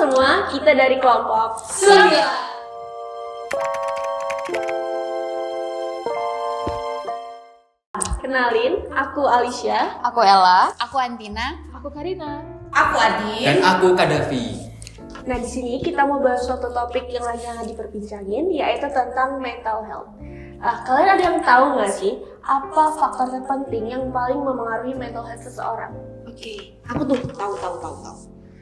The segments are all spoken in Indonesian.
semua, kita dari kelompok 9. Kenalin, aku Alicia. Aku Ella. Aku Antina. Aku Karina. Aku Adi. Dan aku Kadafi. Nah, di sini kita mau bahas suatu topik yang lagi hangat diperbincangin, yaitu tentang mental health. Kalian ada yang tahu nggak sih apa faktor terpenting yang paling memengaruhi mental health seseorang? Oke, aku tuh tahu.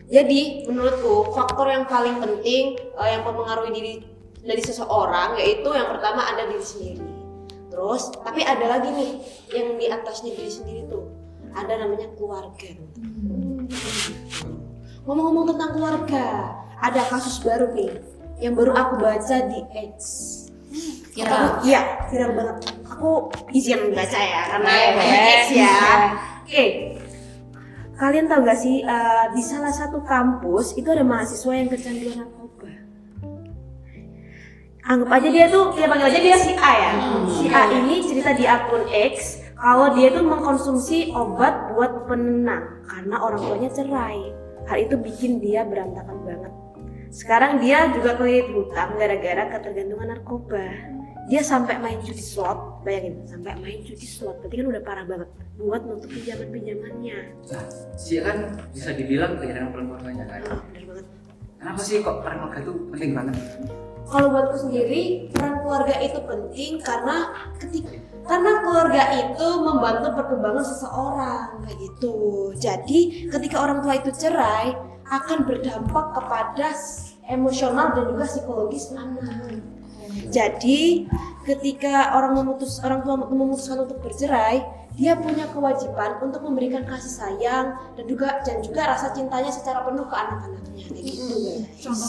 Jadi menurutku faktor yang paling penting yang mempengaruhi diri dari seseorang yaitu yang pertama ada diri sendiri. Terus, tapi ada lagi nih yang di atasnya diri sendiri tuh ada namanya keluarga. Ngomong-ngomong tentang keluarga, ada kasus baru nih yang baru aku baca di X. Viral. Iya, viral banget. Aku izin baca ya karena X ya. Oke. Kalian tahu gak sih di salah satu kampus itu ada mahasiswa yang kecanduan narkoba. Anggap aja dia tuh, kita panggil aja dia si A ya. Si A ini cerita di akun X kalau dia tuh mengkonsumsi obat buat penenang karena orang tuanya cerai. Hal itu bikin dia berantakan banget. Sekarang dia juga kelilit hutang gara-gara ketergantungan narkoba. Dia sampai main judi slot, bayangin, sampai main judi slot. Berarti kan udah parah banget buat nutup pinjaman-pinjamannya. Nah, sih kan bisa dibilang kehilangan peran keluarganya kan. Bener banget. Kenapa sih kok peran keluarga itu penting banget? Kalau buatku sendiri, peran keluarga itu penting karena keluarga itu membantu perkembangan seseorang kayak gitu. Jadi ketika orang tua itu cerai akan berdampak kepada emosional dan juga psikologis anak. Jadi ketika orang tua memutuskan untuk bercerai, dia punya kewajiban untuk memberikan kasih sayang dan juga rasa cintanya secara penuh ke anak-anaknya kayak gitu guys.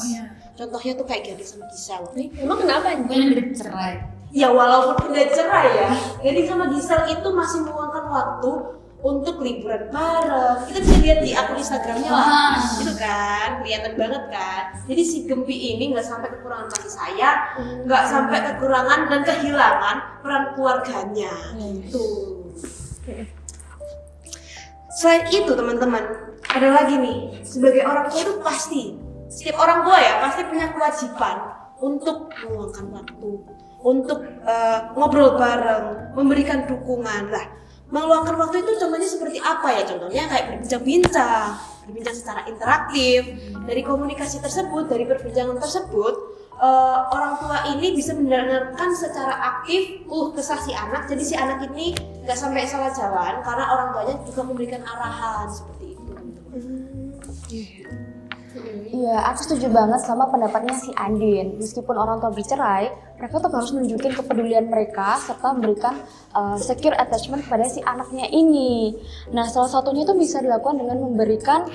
Contohnya tuh kayak Gadis sama Gisel. Emang kenapa? Bukan yang cerai. Ya walaupun udah cerai ya, Gadis sama Gisel itu masih meluangkan waktu untuk liburan bareng. Kita bisa lihat di akun Instagramnya lah, gitu kan, kelihatan banget kan. Jadi si Gempi ini nggak sampai kekurangan kasih sayang, nggak sampai kekurangan dan kehilangan peran keluarganya. Tuh. Selain itu teman-teman, ada lagi nih, sebagai orang tua itu pasti, setiap orang tua ya pasti punya kewajiban untuk meluangkan waktu, untuk ngobrol bareng, memberikan dukungan lah. Meluangkan waktu itu contohnya seperti apa ya? Contohnya kayak berbincang secara interaktif. Dari komunikasi tersebut, dari perbincangan tersebut, orang tua ini bisa mendengarkan secara aktif kesah si anak. Jadi si anak ini nggak sampai salah jalan karena orang tuanya juga memberikan arahan seperti itu. Iya, aku setuju banget sama pendapatnya si Andin. Meskipun orang tua bercerai, mereka tuh harus nunjukin kepedulian mereka serta memberikan secure attachment kepada si anaknya ini. Nah, salah satunya itu bisa dilakukan dengan memberikan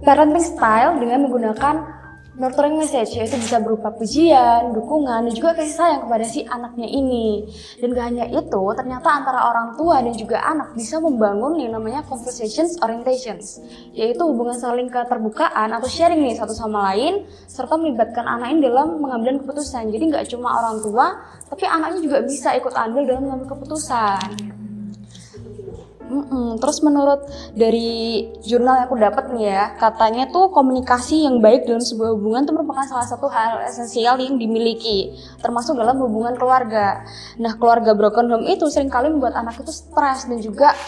parenting style dengan menggunakan nurturing message, yaitu bisa berupa pujian, dukungan, dan juga kasih sayang kepada si anaknya ini. Dan gak hanya itu, ternyata antara orang tua dan juga anak bisa membangun yang namanya conversations orientations, yaitu hubungan saling keterbukaan atau sharing nih satu sama lain, serta melibatkan anak ini dalam mengambil keputusan. Jadi gak cuma orang tua, tapi anaknya juga bisa ikut andil dalam mengambil keputusan. Terus menurut dari jurnal yang aku dapat nih ya, katanya tuh komunikasi yang baik dalam sebuah hubungan itu merupakan salah satu hal esensial yang dimiliki, termasuk dalam hubungan keluarga. Nah, keluarga broken home itu seringkali membuat anak itu stres dan juga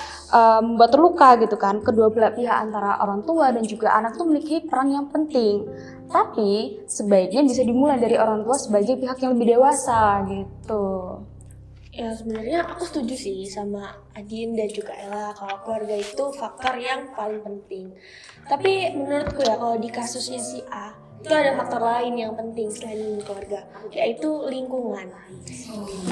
membuat terluka gitu kan. Kedua belah pihak antara orang tua dan juga anak itu memiliki peran yang penting. Tapi sebaiknya bisa dimulai dari orang tua sebagai pihak yang lebih dewasa gitu. Ya sebenarnya aku setuju sih sama Adin dan juga Ella kalau keluarga itu faktor yang paling penting. Tapi menurutku ya kalau di kasusnya si A itu ada faktor lain yang penting selain keluarga, yaitu lingkungan.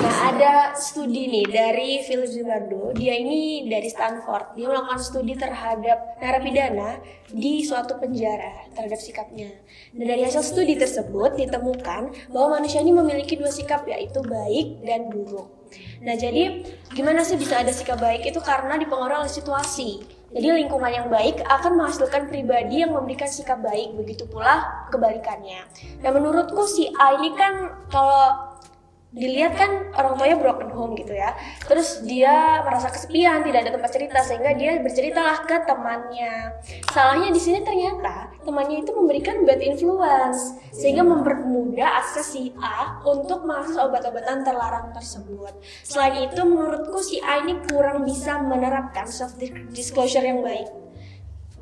Nah, ada studi nih dari Philip Zimbardo, dia ini dari Stanford. Dia melakukan studi terhadap narapidana di suatu penjara terhadap sikapnya. Dan dari hasil studi tersebut ditemukan bahwa manusia ini memiliki dua sikap, yaitu baik dan buruk. Nah, jadi gimana sih bisa ada sikap baik itu karena dipengaruhi oleh situasi. Jadi lingkungan yang baik akan menghasilkan pribadi yang memberikan sikap baik, begitu pula kebalikannya. Nah, menurutku si A ini kan kalau dilihat kan orang tuanya broken home gitu ya. Terus dia merasa kesepian, tidak ada tempat cerita, sehingga dia berceritalah ke temannya. Salahnya di sini ternyata temannya itu memberikan bad influence, sehingga mempermudah akses si A untuk mengakses obat-obatan terlarang tersebut. Selain itu, menurutku si A ini kurang bisa menerapkan self disclosure yang baik,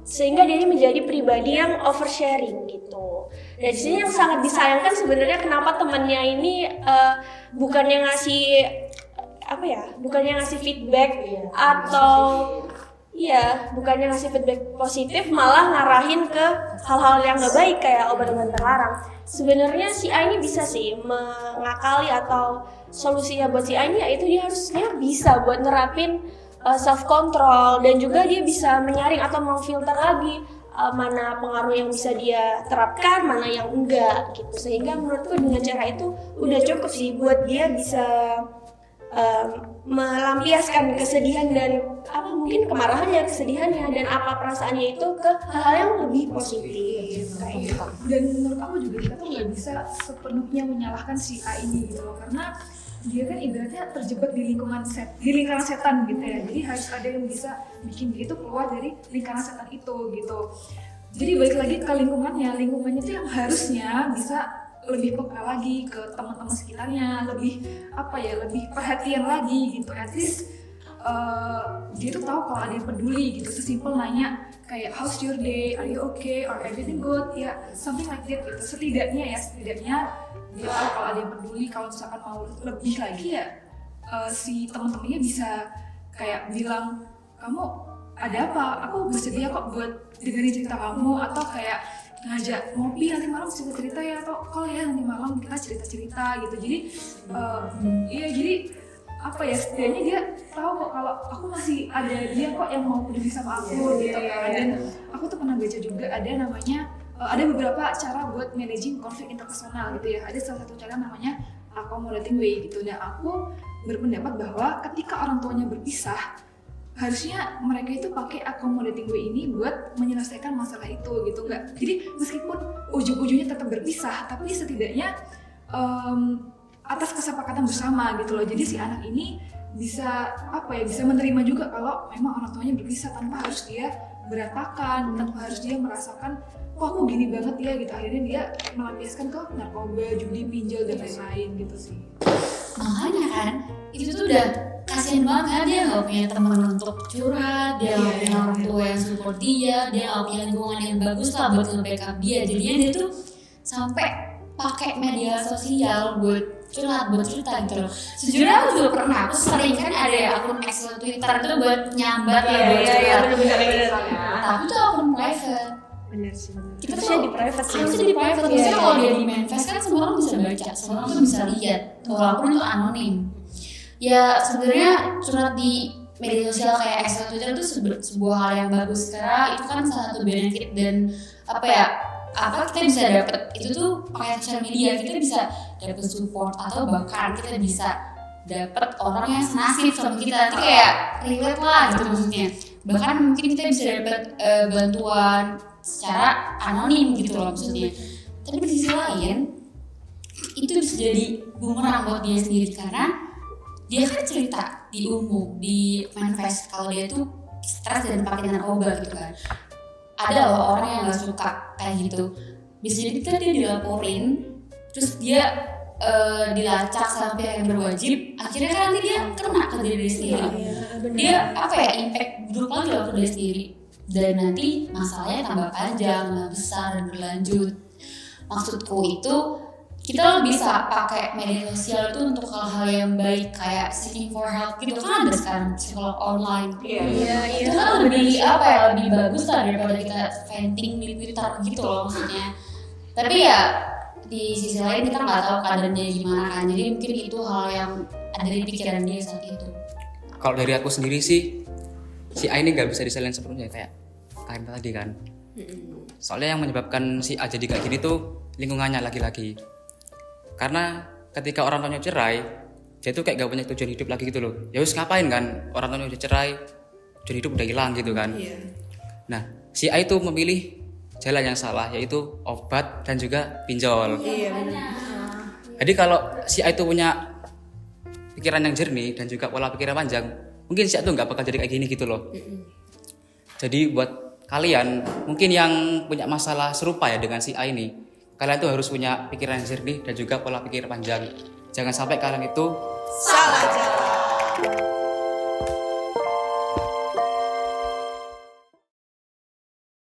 sehingga dia ini menjadi pribadi yang oversharing gitu. Dan di sini yang sangat disayangkan sebenarnya kenapa temannya ini bukannya ngasih feedback atau bukannya ngasih feedback positif, malah ngarahin ke hal-hal yang gak baik kayak obat-obatan terlarang. Sebenarnya si A ini bisa sih mengakali, atau solusinya buat si A ini yaitu dia harusnya bisa buat nerapin self control, dan juga dia bisa menyaring atau memfilter lagi mana pengaruh yang bisa dia terapkan, mana yang enggak gitu. Sehingga menurutku dengan cara itu udah cukup sih buat dia bisa melampiaskan kesedihan dan mungkin kemarahannya, kesedihannya, dan perasaannya itu ke hal-hal yang lebih positif kayak gitu. Dan menurut aku juga kita tuh nggak bisa sepenuhnya menyalahkan si A ini gitu loh, karena dia kan ibaratnya terjebak di lingkaran setan gitu ya. Jadi harus ada yang bisa bikin dia tuh keluar dari lingkaran setan itu gitu. Jadi balik lagi ke lingkungannya itu yang harusnya bisa lebih peka lagi ke teman-teman sekitarnya, lebih perhatian lagi gitu. At least dia tuh tahu kalau ada yang peduli gitu. Sesimpel nanya kayak how's your day, are you okay, or everything good, ya something like that gitu. Setidaknya dia tahu kalau ada yang peduli. Kalau misalkan mau lebih lagi ya si teman-temannya bisa kayak bilang, kamu ada apa, aku bersedia kok buat dengerin cerita kamu, atau kayak ngajak ngopi nanti malam cerita ya, atau call ya nanti malam kita cerita gitu. Jadi jadi setidaknya dia tahu kok kalau aku masih ada dia kok yang mau peduli sama aku gitu kan. Dan aku tuh pernah baca juga ada beberapa cara buat managing konflik interpersonal gitu ya. Ada salah satu cara namanya accommodating way gitu. Dan aku berpendapat bahwa ketika orang tuanya berpisah, harusnya mereka itu pakai accommodating way ini buat menyelesaikan masalah itu gitu. Jadi meskipun ujung-ujungnya tetap berpisah, tapi setidaknya atas kesepakatan bersama gitu loh. Jadi si anak ini bisa menerima juga kalau memang orang tuanya berpisah, tanpa harus dia berantakan, tanpa harus dia merasakan kok aku gini banget ya gitu. Akhirnya dia melampiaskan ke narkoba, judi, pinjol, dan lain-lain gitu sih. Makanya kan itu tuh udah kasian banget kan, dia nggak punya teman untuk curhat, dia nggak punya orang tua yang support dia nggak punya lingkungan yang bagus lah buat nge-backup dia. Jadinya dia tuh sampai pakai media sosial buat curhat, buat cerita gitu loh. Sejujurnya aku juga pernah, aku sering kan ada akun X atau Twitter tuh buat nyambat lah, buat curhat. Tapi tuh akun private. Bener sih. Kita Harusnya di private sih. Harusnya di private. Biasanya kalau dia di manifest kan semua orang bisa baca, semua orang tuh bisa lihat, walaupun itu anonim. Ya sebenarnya curhat di media sosial kayak X atau Twitter itu sebuah hal yang bagus, karena itu kan salah satu benefit dan kita bisa dapat itu tuh pakai sosial media, kita bisa dapat support, atau bahkan kita bisa dapat orang yang senasib sama kita, nanti kayak relate lah gitu maksudnya. Bahkan mungkin kita bisa dapat bantuan secara anonim gitu loh maksudnya. Tapi di sisi lain itu bisa jadi bumerang buat dia sendiri, karena dia kan cerita di umum, di manifest kalau dia tuh stres dan pakai narkoba gitu kan. Ada loh orang yang gak suka kayak gitu. Bisa jadi kan dia dilaporin, terus dia dilacak sampai yang berwajib, akhirnya kan nanti dia kena ke diri sendiri. Dia impact buruk lagi loh ke diri sendiri. Dan nanti masalahnya tambah panjang, tambah besar dan berlanjut. Maksudku itu kita bisa pakai media sosial itu untuk hal-hal yang baik, kayak seeking for help gitu kan, ada sekarang psikolog online. Itu kan lebih lebih bagus lah daripada kita venting di Twitter gitu loh maksudnya. Tapi ya di sisi lain kita nggak tahu keadaan dia gimana kan, jadi mungkin itu hal yang ada di pikiran dia saat itu. Kalau dari aku sendiri sih, si A ini nggak bisa disalahin sepenuhnya kayak Karin tadi kan. Soalnya yang menyebabkan si A jadi kayak gini tuh lingkungannya lagi-lagi. Karena ketika orang tuanya cerai, dia tuh kayak gak punya tujuan hidup lagi gitu loh. Ya wis ngapain kan, orang tuanya udah cerai, tujuan hidup udah hilang gitu kan. Nah, si A itu memilih jalan yang salah, yaitu obat dan juga pinjol. Jadi kalau si A itu punya pikiran yang jernih dan juga pola pikir yang panjang, mungkin si A tuh nggak bakal jadi kayak gini gitu loh. Jadi buat kalian mungkin yang punya masalah serupa ya dengan si A ini, kalian tuh harus punya pikiran yang jernih dan juga pola pikir panjang. Jangan sampai kalian itu Salah jalan.